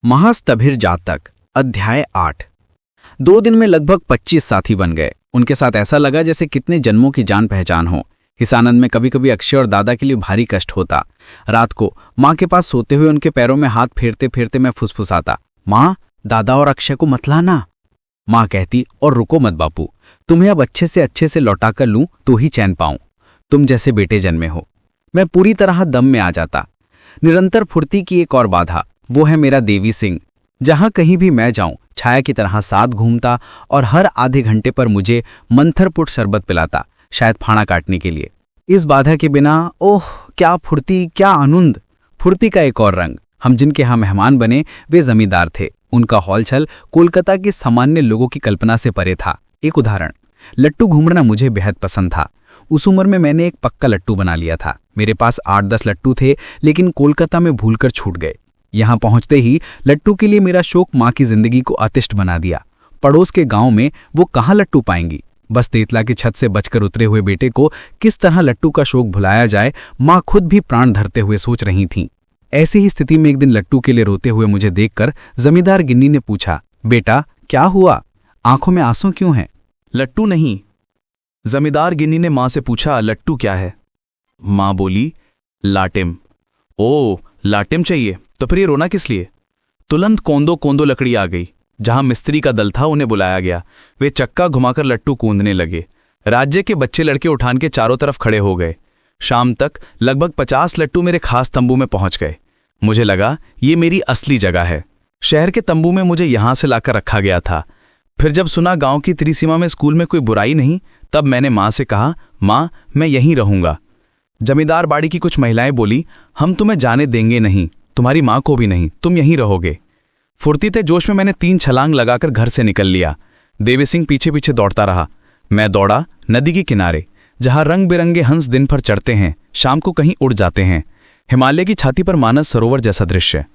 महास्तभिर जातक अध्याय 8। 2 दिन में लगभग 25 साथी बन गए। उनके साथ ऐसा लगा जैसे कितने जन्मों की जान पहचान हो। इस आनंद में कभी कभी अक्षय और दादा के लिए भारी कष्ट होता। रात को माँ के पास सोते हुए उनके पैरों में हाथ फेरते फेरते मैं फुसफुसाता, माँ दादा और अक्षय को मत लाना। माँ कहती, और रुको मत बापू, तुम्हें अब अच्छे से लौटा कर लूं तो ही चैन पाऊं। तुम जैसे बेटे जन्मे हो। मैं पूरी तरह दम में आ जाता। निरंतर फुर्ती की एक और बाधा, वो है मेरा देवी सिंह। जहां कहीं भी मैं जाऊं छाया की तरह साथ घूमता और हर आधे घंटे पर मुझे मंथरपुट शरबत पिलाता, शायद फाड़ा काटने के लिए। इस बाधा के बिना ओह क्या फुर्ती, क्या आनंद। फुर्ती का एक और रंग, हम जिनके यहाँ मेहमान बने वे जमींदार थे। उनका हौलछल कोलकाता के सामान्य लोगों की कल्पना से परे था। एक उदाहरण, लट्टू घूमना मुझे बेहद पसंद था। उस उम्र में मैंने एक पक्का लट्टू बना लिया था। मेरे पास 8-10 लट्टू थे, लेकिन कोलकाता में भूलकर छूट गए। यहां पहुंचते ही लट्टू के लिए मेरा शौक माँ की जिंदगी को अतिष्ट बना दिया। पड़ोस के गांव में वो कहाँ लट्टू पाएंगी। बस तेतला की छत से बचकर उतरे हुए बेटे को किस तरह लट्टू का शौक भुलाया जाए, माँ खुद भी प्राण धरते हुए सोच रही थीं। ऐसी ही स्थिति में एक दिन लट्टू के लिए रोते हुए मुझे देखकर जमींदार गिन्नी ने पूछा, बेटा क्या हुआ, आंखों में आंसू क्यों हैं? लट्टू नहीं, जमींदार गिन्नी ने मां से पूछा, लट्टू क्या है? मां बोली, लाटिम। ओ लाटिम चाहिए, तो फिर ये रोना किस लिए? तुरंत कोंदो कोंदो लकड़ी आ गई। जहां मिस्त्री का दल था उन्हें बुलाया गया। वे चक्का घुमाकर लट्टू कूंदने लगे। राज्य के बच्चे लड़के उठान के चारों तरफ खड़े हो गए। शाम तक लगभग 50 लट्टू मेरे खास तंबू में पहुंच गए। मुझे लगा ये मेरी असली जगह है। शहर के तंबू में मुझे यहां से लाकर रखा गया था। फिर जब सुना गांव की त्रिसीमा में स्कूल में कोई बुराई नहीं, तब मैंने मां से कहा, मां मैं यहीं रहूंगा। जमींदार बाड़ी की कुछ महिलाएं बोली, हम तुम्हें जाने देंगे नहीं, तुम्हारी मां को भी नहीं, तुम यहीं रहोगे। फुर्ती ते जोश में मैंने 3 छलांग लगाकर घर से निकल लिया। देवी सिंह पीछे पीछे दौड़ता रहा। मैं दौड़ा नदी के किनारे, जहां रंग बिरंगे हंस दिन भर चढ़ते हैं, शाम को कहीं उड़ जाते हैं। हिमालय की छाती पर मानस सरोवर जैसा दृश्य,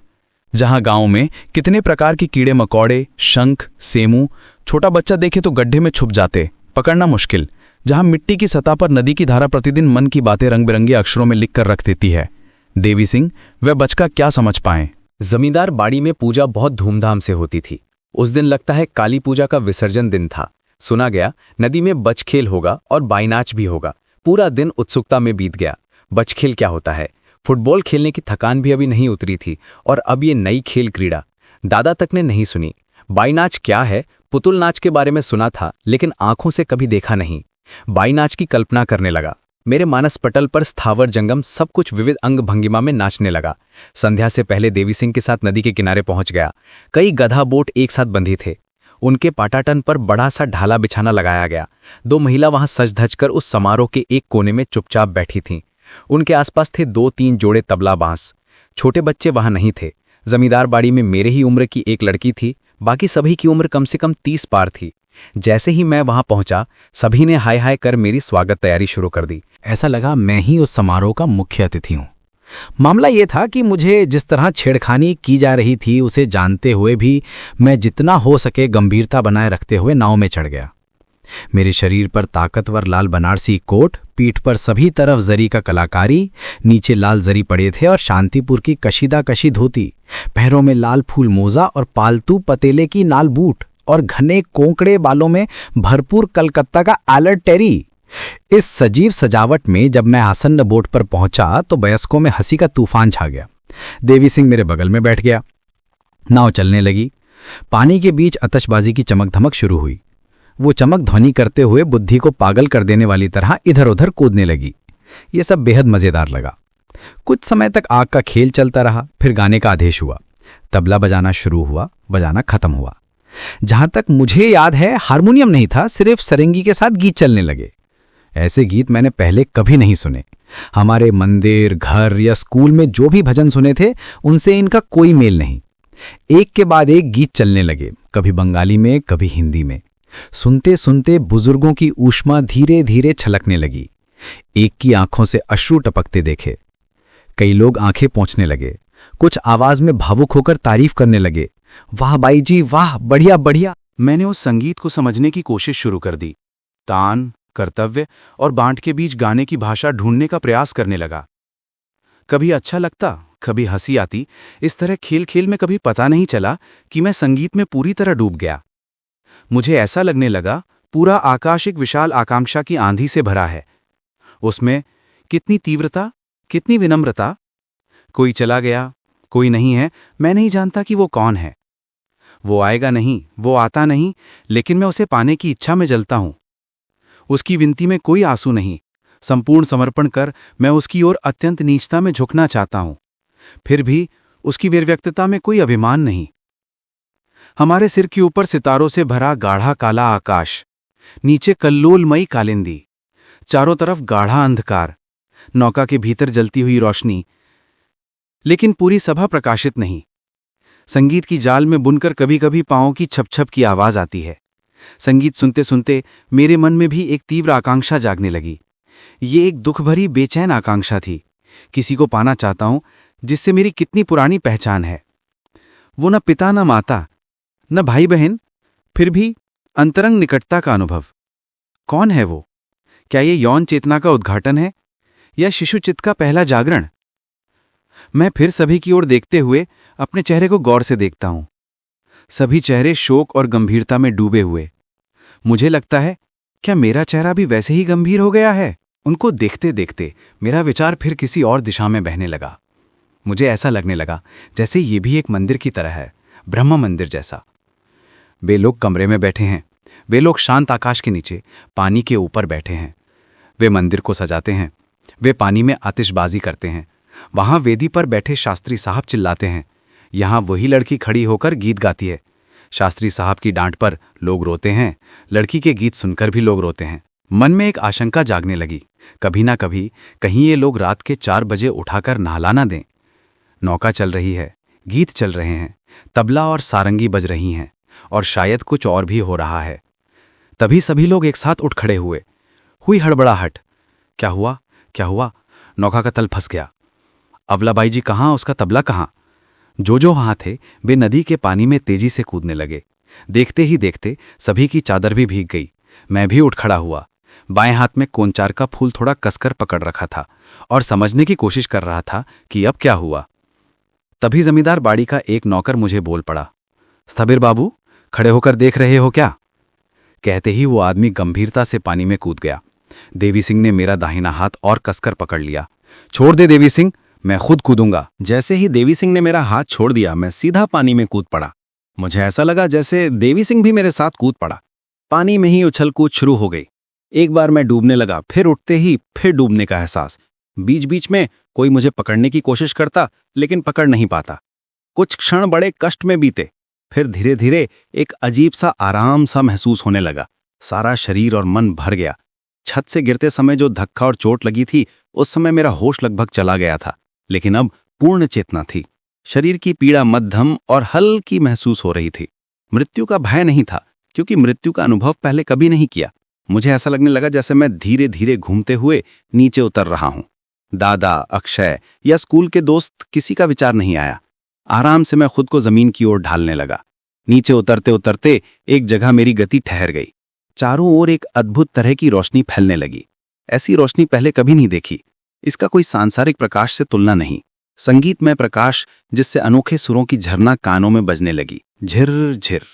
जहां गांव में कितने प्रकार की कीड़े मकौड़े, शंख, सेमू, छोटा बच्चा देखे तो गड्ढे में छुप जाते, पकड़ना मुश्किल। जहां मिट्टी की सतह पर नदी की धारा प्रतिदिन मन की बातें रंग बिरंगे अक्षरों में लिखकर रख देती है। देवी सिंह वह बचका क्या समझ पाए। जमींदार बाड़ी में पूजा बहुत धूमधाम से होती थी। उस दिन लगता है काली पूजा का विसर्जन दिन था। सुना गया नदी में बचखेल होगा और बाईनाच भी होगा। पूरा दिन उत्सुकता में बीत गया। बचखेल क्या होता है? फुटबॉल खेलने की थकान भी अभी नहीं उतरी थी और अब ये नई खेल क्रीड़ा दादा तक ने नहीं सुनी। बाईनाच क्या है? पुतुल नाच के बारे में सुना था, लेकिन आंखों से कभी देखा नहीं। बाईनाच की कल्पना करने लगा। मेरे मानस पटल पर स्थावर जंगम सब कुछ विविध अंग भंगिमा में नाचने लगा। संध्या से पहले देवी सिंह के साथ नदी के किनारे पहुंच गया। कई गधा बोट एक साथ बंधी थे। उनके पाटाटन पर बड़ा सा ढाला बिछाना लगाया गया। 2 महिला वहां सज धज कर उस समारोह के एक कोने में चुपचाप बैठी थीं। उनके आसपास थे 2-3 जोड़े तबला बांस। छोटे बच्चे वहां नहीं थे। जमींदार बाड़ी में मेरे ही उम्र की एक लड़की थी, बाकी सभी की उम्र कम से कम 30 पार थी। जैसे ही मैं वहां पहुंचा, सभी ने हाय हाय कर मेरी स्वागत तैयारी शुरू कर दी। ऐसा लगा मैं ही उस समारोह का मुख्य अतिथि हूं। मामला ये था कि मुझे जिस तरह छेड़खानी की जा रही थी उसे जानते हुए भी मैं जितना हो सके गंभीरता बनाए रखते हुए नाव में चढ़ गया। मेरे शरीर पर ताकतवर लाल बनारसी कोट, पीठ पर सभी तरफ जरी का कलाकारी, नीचे लाल जरी पड़े थे और शांतिपुर की कशीदा कशी धोती, पैरों में लाल फूल मोजा और पालतू पतेले की नाल बूट और घने कोंकड़े बालों में भरपूर कलकत्ता का आलर टेरी। इस सजीव सजावट में जब मैं आसन्न बोट पर पहुंचा तो वयस्कों में हंसी का तूफान छा गया। देवी सिंह मेरे बगल में बैठ गया। नाव चलने लगी। पानी के बीच आतिशबाजी की चमक धमक शुरू हुई। वो चमक ध्वनि करते हुए बुद्धि को पागल कर देने वाली तरह इधर उधर कूदने लगी। ये सब बेहद मजेदार लगा। कुछ समय तक आग का खेल चलता रहा। फिर गाने का आदेश हुआ। तबला बजाना शुरू हुआ, बजाना खत्म हुआ। जहां तक मुझे याद है हारमोनियम नहीं था, सिर्फ सरंगी के साथ गीत चलने लगे। ऐसे गीत मैंने पहले कभी नहीं सुने। हमारे मंदिर, घर या स्कूल में जो भी भजन सुने थे उनसे इनका कोई मेल नहीं। एक के बाद एक गीत चलने लगे, कभी बंगाली में, कभी हिंदी में। सुनते सुनते बुजुर्गों की ऊष्मा धीरे धीरे छलकने लगी। एक की आंखों से अश्रु टपकते देखे। कई लोग आंखें पोंछने लगे। कुछ आवाज में भावुक होकर तारीफ करने लगे, वाह बाई जी वाह, बढ़िया बढ़िया। मैंने उस संगीत को समझने की कोशिश शुरू कर दी। तान, कर्तव्य और बांट के बीच गाने की भाषा ढूंढने का प्रयास करने लगा। कभी अच्छा लगता, कभी हंसी आती। इस तरह खेल खेल में कभी पता नहीं चला कि मैं संगीत में पूरी तरह डूब गया। मुझे ऐसा लगने लगा पूरा आकाश एक विशाल आकांक्षा की आंधी से भरा है। उसमें कितनी तीव्रता, कितनी विनम्रता। कोई चला गया, कोई नहीं है, मैं नहीं जानता कि वो कौन है। वो आएगा नहीं, वो आता नहीं, लेकिन मैं उसे पाने की इच्छा में जलता हूं। उसकी विनती में कोई आंसू नहीं। संपूर्ण समर्पण कर मैं उसकी ओर अत्यंत नीचता में झुकना चाहता हूं। फिर भी उसकी निर्व्यक्तता में कोई अभिमान नहीं। हमारे सिर के ऊपर सितारों से भरा गाढ़ा काला आकाश, नीचे कल्लोलमयी कालिंदी, चारों तरफ गाढ़ा अंधकार, नौका के भीतर जलती हुई रोशनी, लेकिन पूरी सभा प्रकाशित नहीं। संगीत की जाल में बुनकर कभी कभी पांवों की छप-छप की आवाज आती है। संगीत सुनते सुनते मेरे मन में भी एक तीव्र आकांक्षा जागने लगी। ये एक दुख भरी बेचैन आकांक्षा थी। किसी को पाना चाहता हूं जिससे मेरी कितनी पुरानी पहचान है। वो न पिता न माता, न भाई बहन, फिर भी अंतरंग निकटता का अनुभव। कौन है वो? क्या ये यौन चेतना का उद्घाटन है या शिशुचित्त का पहला जागरण? मैं फिर सभी की ओर देखते हुए अपने चेहरे को गौर से देखता हूं। सभी चेहरे शोक और गंभीरता में डूबे हुए। मुझे लगता है, क्या मेरा चेहरा भी वैसे ही गंभीर हो गया है? उनको देखते देखते मेरा विचार फिर किसी और दिशा में बहने लगा। मुझे ऐसा लगने लगा जैसे ये भी एक मंदिर की तरह है, ब्रह्म मंदिर जैसा। वे लोग कमरे में बैठे हैं, वे लोग शांत आकाश के नीचे पानी के ऊपर बैठे हैं। वे मंदिर को सजाते हैं, वे पानी में आतिशबाजी करते हैं। वहां वेदी पर बैठे शास्त्री साहब चिल्लाते हैं। यहां वही लड़की खड़ी होकर गीत गाती है। शास्त्री साहब की डांट पर लोग रोते हैं, लड़की के गीत सुनकर भी लोग रोते हैं। मन में एक आशंका जागने लगी, कभी ना कभी कहीं ये लोग रात के 4 बजे उठाकर नहला ना दें। नौका चल रही है, गीत चल रहे हैं, तबला और सारंगी बज रही हैं, और शायद कुछ और भी हो रहा है। तभी सभी लोग एक साथ उठ खड़े हुए। हुई हड़बड़ाहट। क्या हुआ, क्या हुआ? नौका का तल फंस गया। अवलाबाई जी कहाँ, उसका तबला कहाँ? जो वहां थे वे नदी के पानी में तेजी से कूदने लगे। देखते ही देखते सभी की चादर भी भीग गई। मैं भी उठ खड़ा हुआ। बाएं हाथ में कोंचार का फूल थोड़ा कसकर पकड़ रखा था और समझने की कोशिश कर रहा था कि अब क्या हुआ। तभी जमींदार बाड़ी का एक नौकर मुझे बोल पड़ा, स्थबिर बाबू, खड़े होकर देख रहे हो क्या? कहते ही वो आदमी गंभीरता से पानी में कूद गया। देवी सिंह ने मेरा दाहिना हाथ और कसकर पकड़ लिया। छोड़ दे देवी सिंह, मैं खुद कूदूंगा। जैसे ही देवी सिंह ने मेरा हाथ छोड़ दिया, मैं सीधा पानी में कूद पड़ा। मुझे ऐसा लगा जैसे देवी सिंह भी मेरे साथ कूद पड़ा। पानी में ही उछल कूद शुरू हो गई। एक बार मैं डूबने लगा, फिर उठते ही फिर डूबने का एहसास। बीच बीच में कोई मुझे पकड़ने की कोशिश करता, लेकिन पकड़ नहीं पाता। कुछ क्षण बड़े कष्ट में बीते, फिर धीरे धीरे एक अजीब सा आराम सा महसूस होने लगा। सारा शरीर और मन भर गया। छत से गिरते समय जो धक्का और चोट लगी थी, उस समय मेरा होश लगभग चला गया था, लेकिन अब पूर्ण चेतना थी। शरीर की पीड़ा मध्यम और हल्की महसूस हो रही थी। मृत्यु का भय नहीं था, क्योंकि मृत्यु का अनुभव पहले कभी नहीं किया। मुझे ऐसा लगने लगा जैसे मैं धीरे धीरे घूमते हुए नीचे उतर रहा हूं। दादा, अक्षय या स्कूल के दोस्त, किसी का विचार नहीं आया। आराम से मैं खुद को जमीन की ओर ढालने लगा। नीचे उतरते उतरते एक जगह मेरी गति ठहर गई। चारों ओर एक अद्भुत तरह की रोशनी फैलने लगी। ऐसी रोशनी पहले कभी नहीं देखी। इसका कोई सांसारिक प्रकाश से तुलना नहीं। संगीतमय प्रकाश जिससे अनोखे सुरों की झरना कानों में बजने लगी, झिर झिर।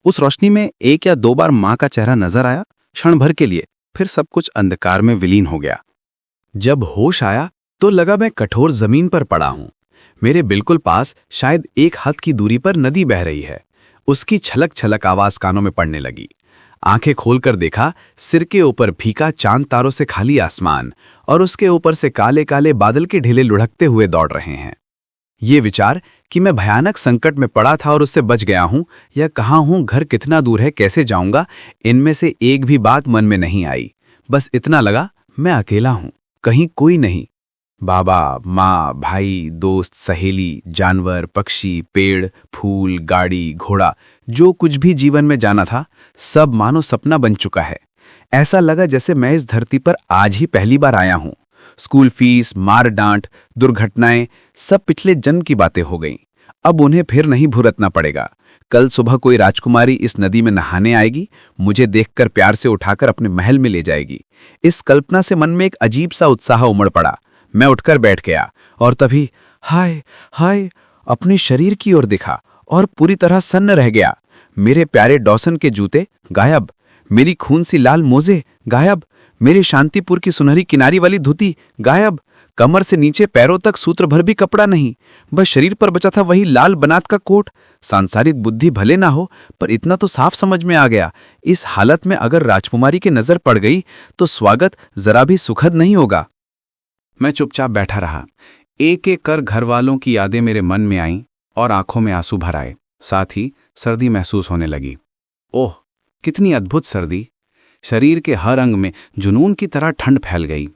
उस रोशनी में 1 या 2 बार मां का चेहरा नजर आया, क्षण भर के लिए, फिर सब कुछ अंधकार में विलीन हो गया। जब होश आया तो लगा मैं कठोर जमीन पर पड़ा हूं। मेरे बिल्कुल पास शायद 1 हाथ की दूरी पर नदी बह रही है। उसकी छलक छलक आवाज कानों में पड़ने लगी। आंखें खोलकर देखा, सिर के ऊपर फीका चांद तारों से खाली आसमान और उसके ऊपर से काले काले बादल के ढेले लुढ़कते हुए दौड़ रहे हैं। ये विचार कि मैं भयानक संकट में पड़ा था और उससे बच गया हूं या कहाँ हूं, घर कितना दूर है, कैसे जाऊंगा, इनमें से एक भी बात मन में नहीं आई। बस इतना लगा, मैं अकेला हूं, कहीं कोई नहीं। बाबा, माँ, भाई, दोस्त, सहेली, जानवर, पक्षी, पेड़, फूल, गाड़ी, घोड़ा, जो कुछ भी जीवन में जाना था, सब मानो सपना बन चुका है। ऐसा लगा जैसे मैं इस धरती पर आज ही पहली बार आया हूं। स्कूल फीस, मार डांट, दुर्घटनाएं, सब पिछले जन्म की बातें हो गईं। अब उन्हें फिर नहीं भुगतना पड़ेगा। कल सुबह कोई राजकुमारी इस नदी में नहाने आएगी, मुझे देखकर प्यार से उठाकर अपने महल में ले जाएगी। इस कल्पना से मन में एक अजीब सा उत्साह उमड़ पड़ा। मैं उठकर बैठ गया और तभी हाय हाय, अपने शरीर की ओर देखा और पूरी तरह सन्न रह गया। मेरे प्यारे डॉसन के जूते गायब, मेरी खून सी लाल मोजे गायब, मेरे शांतिपुर की सुनहरी किनारी वाली धुती गायब, कमर से नीचे पैरों तक सूत्र भर भी कपड़ा नहीं, बस शरीर पर बचा था वही लाल बनात का कोट। सांसारिक बुद्धि भले ना हो, पर इतना तो साफ समझ में आ गया, इस हालत में अगर राजकुमारी की नजर पड़ गई तो स्वागत जरा भी सुखद नहीं होगा। मैं चुपचाप बैठा रहा। एक एक कर घर वालों की यादें मेरे मन में आईं और आंखों में आंसू भर आए। साथ ही सर्दी महसूस होने लगी। ओह, कितनी अद्भुत सर्दी! शरीर के हर अंग में जुनून की तरह ठंड फैल गई।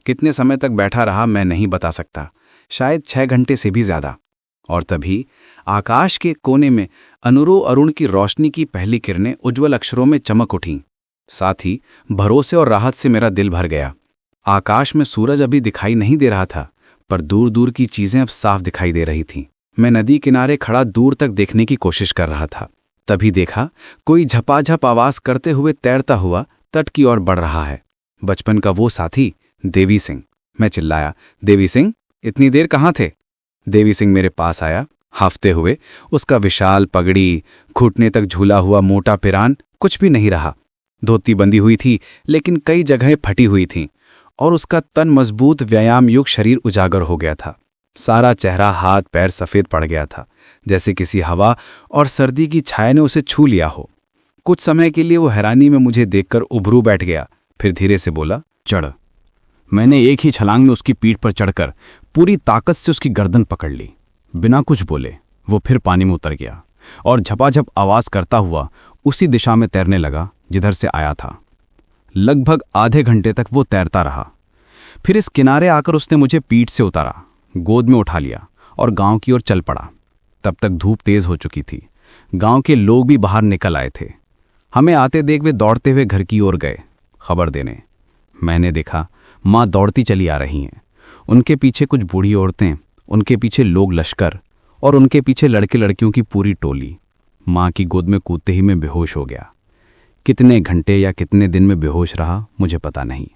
कितने समय तक बैठा रहा मैं नहीं बता सकता, शायद 6 घंटे से भी ज्यादा। और तभी आकाश के कोने में अनुरो अरुण की रोशनी की पहली किरणें उज्ज्वल अक्षरों में चमक उठीं। साथ ही भरोसे और राहत से मेरा दिल भर गया। आकाश में सूरज अभी दिखाई नहीं दे रहा था, पर दूर दूर की चीजें अब साफ दिखाई दे रही थीं। मैं नदी किनारे खड़ा दूर तक देखने की कोशिश कर रहा था। तभी देखा कोई झपाझप आवाज करते हुए तैरता हुआ तट की ओर बढ़ रहा है। बचपन का वो साथी देवी सिंह। मैं चिल्लाया, देवी सिंह, इतनी देर कहाँ थे? देवी सिंह मेरे पास आया, हाफते हुए। उसका विशाल पगड़ी, घुटने तक झूला हुआ मोटा पिरान, कुछ भी नहीं रहा। धोती बंधी हुई थी, लेकिन कई जगहें फटी हुई थीं, और उसका तन मजबूत व्यायाम युक्त शरीर उजागर हो गया था। सारा चेहरा, हाथ पैर सफेद पड़ गया था, जैसे किसी हवा और सर्दी की छाया ने उसे छू लिया हो। कुछ समय के लिए वो हैरानी में मुझे देखकर उभरू बैठ गया, फिर धीरे से बोला, चढ़। मैंने एक ही छलांग में उसकी पीठ पर चढ़कर पूरी ताकत से उसकी गर्दन पकड़ ली। बिना कुछ बोले वो फिर पानी में उतर गया और झपाझप आवाज करता हुआ उसी दिशा में तैरने लगा जिधर से आया था। लगभग आधे घंटे तक वो तैरता रहा। फिर इस किनारे आकर उसने मुझे पीठ से उतारा, गोद में उठा लिया और गांव की ओर चल पड़ा। तब तक धूप तेज हो चुकी थी। गांव के लोग भी बाहर निकल आए थे। हमें आते देख वे दौड़ते हुए घर की ओर गए खबर देने। मैंने देखा माँ दौड़ती चली आ रही हैं। उनके पीछे कुछ बूढ़ी औरतें, उनके पीछे लोग लश्कर और उनके पीछे लड़के लड़कियों की पूरी टोली। माँ की गोद में कूदते ही मैं बेहोश हो गया। कितने घंटे या कितने दिन में बेहोश रहा मुझे पता नहीं,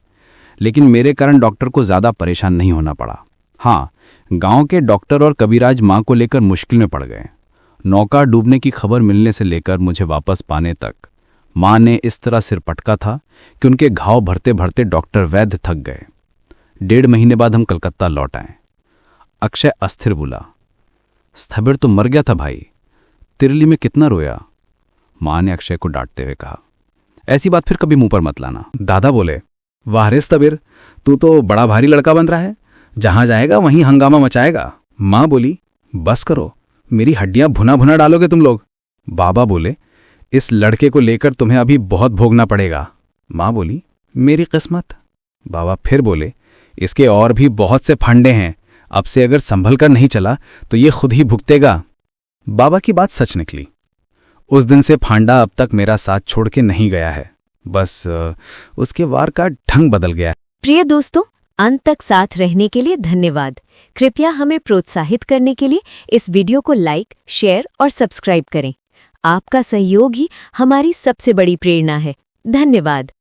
लेकिन मेरे कारण डॉक्टर को ज़्यादा परेशान नहीं होना पड़ा। हाँ, गांव के डॉक्टर और कबीराज माँ को लेकर मुश्किल में पड़ गए। नौका डूबने की खबर मिलने से लेकर मुझे वापस पाने तक माँ ने इस तरह सिर पटका था कि उनके घाव भरते भरते डॉक्टर वैद्य थक गए। 1.5 महीने बाद हम कलकत्ता लौट आए। अक्षय अस्थिर बोला, स्थबिर तो मर गया था भाई, तिरली में कितना रोया। माँ ने अक्षय को डांटते हुए कहा, ऐसी बात फिर कभी मुंह पर मत लाना। दादा बोले, वाह रे स्थबिर, तू तो बड़ा भारी लड़का बन रहा है, जहां जाएगा वहीं हंगामा मचाएगा। माँ बोली, बस करो, मेरी हड्डियां भुना भुना डालोगे तुम लोग। बाबा बोले, इस लड़के को लेकर तुम्हें अभी बहुत भोगना पड़ेगा। माँ बोली, मेरी किस्मत। बाबा फिर बोले, इसके और भी बहुत से फंडे हैं, अब से अगर संभल कर नहीं चला तो ये खुद ही भुगतेगा। बाबा की बात सच निकली। उस दिन से फांडा अब तक मेरा साथ छोड़ के नहीं गया है, बस उसके वार का ढंग बदल गया है। प्रिय दोस्तों, अंत तक साथ रहने के लिए धन्यवाद। कृपया हमें प्रोत्साहित करने के लिए इस वीडियो को लाइक, शेयर और सब्सक्राइब करें। आपका सहयोग ही हमारी सबसे बड़ी प्रेरणा है। धन्यवाद।